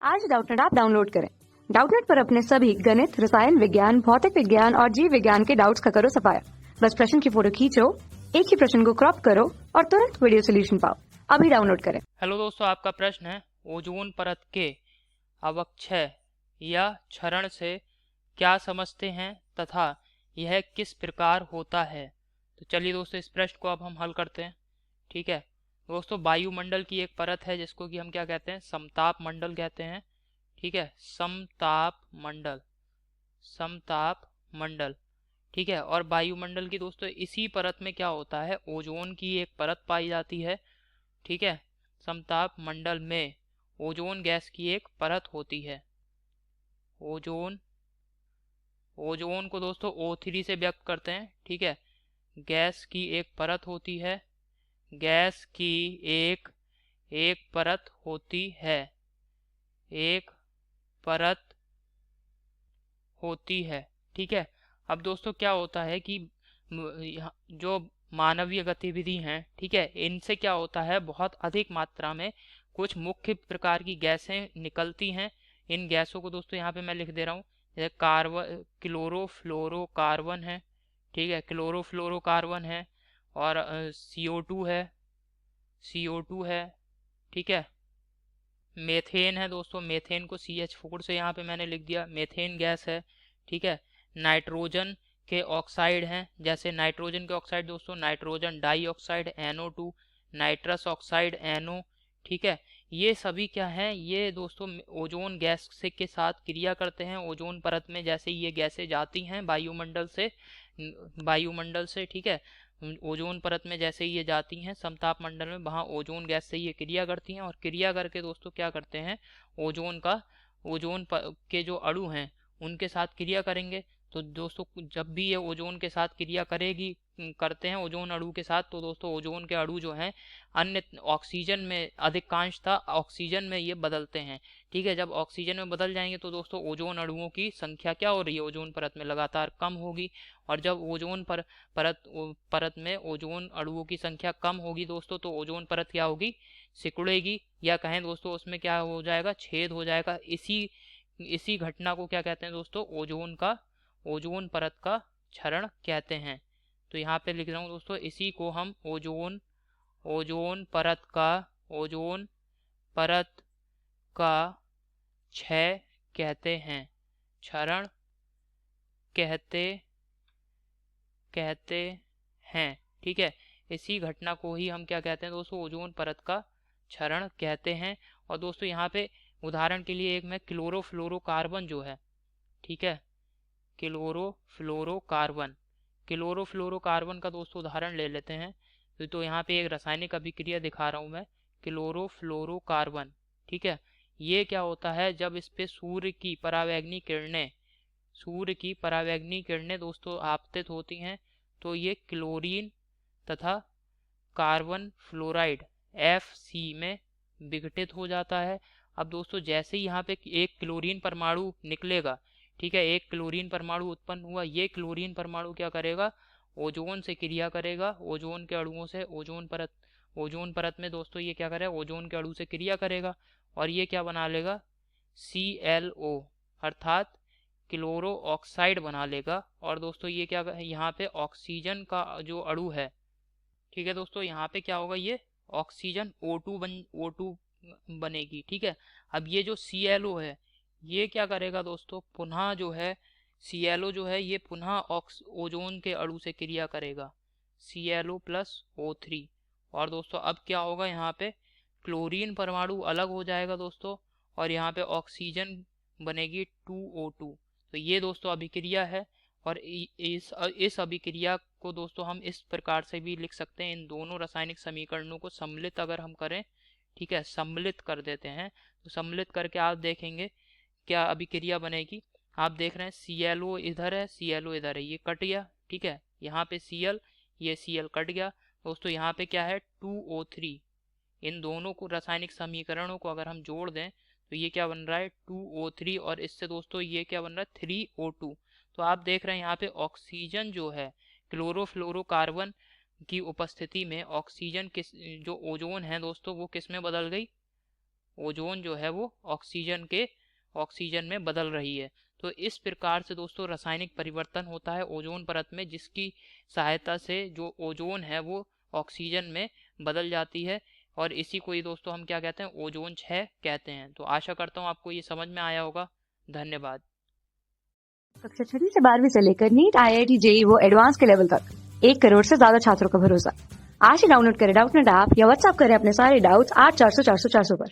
आज Doubtnut app download करें। Doubtnut पर अपने सभी गणित, रसायन विज्ञान, भौतिक विज्ञान और जीव विज्ञान के डाउट्स का करो सफाया। बस प्रश्न की फोटो खींचो, एक ही प्रश्न को क्रॉप करो और तुरंत वीडियो सोल्यूशन पाओ। अभी डाउनलोड करें। हेलो दोस्तों, आपका प्रश्न है ओजोन परत के अवक्षय या क्षरण से क्या समझते हैं तथा यह किस प्रकार होता है। तो चलिए दोस्तों, इस प्रश्न को अब हम हल करते हैं। ठीक है दोस्तों, वायुमंडल की एक परत है जिसको कि हम क्या कहते हैं, समताप मंडल कहते हैं। ठीक है, समताप मंडल, समताप मंडल। ठीक है, और वायुमंडल की दोस्तों इसी परत में क्या होता है, ओजोन की एक परत पाई जाती है। ठीक है, समताप मंडल में ओजोन गैस की एक परत होती है। ओजोन ओजोन को दोस्तों O3 से व्यक्त करते हैं। ठीक है, गैस की एक परत होती है, गैस की एक एक परत होती है, एक परत होती है। ठीक है, अब दोस्तों क्या होता है कि जो मानवीय गतिविधि हैं, ठीक है, इनसे क्या होता है, बहुत अधिक मात्रा में कुछ मुख्य प्रकार की गैसें निकलती हैं। इन गैसों को दोस्तों यहाँ पे मैं लिख दे रहा हूँ, जैसे कार्बन, क्लोरोफ्लोरोकार्बन है। ठीक है, क्लोरोफ्लोरोकार्बन है, और CO2 है, CO2 है। ठीक है, मेथेन है दोस्तों, मेथेन को CH4 से यहाँ पे मैंने लिख दिया, मेथेन गैस है। ठीक है, नाइट्रोजन के ऑक्साइड हैं, जैसे नाइट्रोजन के ऑक्साइड दोस्तों, nitrogen dioxide NO2, nitrous oxide NO। ठीक है, ये सभी क्या हैं, ये दोस्तों ओजोन गैस से के साथ क्रिया करते हैं ओजोन परत में। जैसे ये गैसें जाती हैं वायुमंडल से, ठीक है, ओजोन परत में जैसे ही ये जाती हैं समताप मंडल में, वहाँ ओजोन गैस से ये क्रिया करती हैं, और क्रिया करके दोस्तों क्या करते हैं, के जो अणु हैं उनके साथ क्रिया करेंगे। तो दोस्तों जब भी ये ओजोन के साथ क्रिया करते हैं ओजोन अणु के साथ, तो दोस्तों ओजोन के अणु जो हैं अन्य ऑक्सीजन में, अधिकांशतः ऑक्सीजन में ये बदलते हैं। ठीक है, जब ऑक्सीजन में बदल जाएंगे तो दोस्तों ओजोन अणुओं की संख्या क्या हो रही है, ओजोन परत में लगातार कम होगी। और जब ओजोन परत में ओजोन अणुओं की संख्या कम होगी दोस्तों, तो ओजोन परत क्या होगी, सिकुड़ेगी, या कहें दोस्तों उसमें क्या हो जाएगा, छेद हो जाएगा। इसी इसी घटना को क्या कहते हैं दोस्तों, ओजोन परत का क्षरण कहते हैं। तो यहाँ पे लिख रहा हूँ दोस्तों, इसी को हम ओजोन परत का क्षय कहते हैं, क्षरण कहते हैं। ठीक है, इसी घटना को ही हम क्या कहते हैं दोस्तों, ओजोन परत का क्षरण कहते हैं। और दोस्तों यहाँ पे उदाहरण के लिए एक मैं क्लोरोफ्लोरोकार्बन जो है, ठीक है, क्लोरोफ्लोरोकार्बन क्लोरोफ्लोरोकार्बन का दोस्तों उदाहरण ले लेते हैं। तो यहाँ पे एक रासायनिक अभिक्रिया दिखा रहा हूँ मैं, क्लोरोफ्लोरोकार्बन। ठीक है, ये क्या होता है, जब इस पे सूर्य की परावैंगनी किरणें दोस्तों आपतित होती हैं, तो ये क्लोरीन तथा कार्बन फ्लोराइड FC में विघटित हो जाता है। अब दोस्तों जैसे ही यहाँ पे एक क्लोरीन परमाणु निकलेगा, ठीक है, एक क्लोरीन परमाणु उत्पन्न हुआ, ये क्लोरीन परमाणु क्या करेगा, ओजोन से क्रिया करेगा, ओजोन के अणुओं से, ओजोन परत में दोस्तों ये क्या करेगा, ओजोन के अणु से क्रिया करेगा, और ये क्या बना लेगा, ClO अर्थात क्लोरो ऑक्साइड बना लेगा। और दोस्तों ये क्या, यहाँ पे ऑक्सीजन का जो अणु है, ठीक है दोस्तों, यहाँ पे क्या होगा, ये ऑक्सीजन O2 बनेगी। ठीक है, अब ये जो ClO है, ये क्या करेगा दोस्तों, पुनः जो है ClO जो है ये पुनः ओजोन के अणु से क्रिया करेगा, ClO+O3। और दोस्तों अब क्या होगा, यहाँ पे क्लोरीन परमाणु अलग हो जाएगा दोस्तों, और यहाँ पे ऑक्सीजन बनेगी 2O2। तो ये दोस्तों अभिक्रिया है, और इस अभिक्रिया को दोस्तों हम इस प्रकार से भी लिख सकते हैं, इन दोनों रासायनिक समीकरणों को सम्मिलित अगर हम करें, ठीक है, सम्मिलित कर देते हैं, तो सम्मिलित करके आप देखेंगे क्या अभिक्रिया बनेगी। आप देख रहे हैं ClO इधर है, ClO इधर है, ये कट गया। ठीक है, यहाँ पे Cl, ये Cl कट गया दोस्तों, यहाँ पे क्या है 2O3। इन दोनों को रासायनिक समीकरणों को अगर हम जोड़ दें तो ये क्या बन रहा है 2O3, और इससे दोस्तों ये क्या बन रहा है 3O2। तो आप देख रहे हैं यहाँ पे ऑक्सीजन जो है, क्लोरोफ्लोरोकार्बन की उपस्थिति में ऑक्सीजन किस, जो ओजोन है दोस्तों, वो किस में बदल गई, ओजोन जो है वो ऑक्सीजन में बदल रही है। तो इस प्रकार से दोस्तों रासायनिक परिवर्तन होता है ओजोन परत में, जिसकी सहायता से जो ओजोन है वो ऑक्सीजन में बदल जाती है, और इसी को ही दोस्तों हम क्या कहते हैं, ओजोन क्षय कहते हैं। तो आशा करता हूँ आपको ये समझ में आया होगा। धन्यवाद। कक्षा 6वीं से 12वीं से लेकर नीट, IIT, JEE वो एडवांस के लेवल तक 1 करोड़ से ज्यादा छात्रों का भरोसा। आज ही डाउनलोड करें डाउटनेट ऐप या व्हाट्सएप करें अपने सारे डाउट्स 8400 400 400 पर।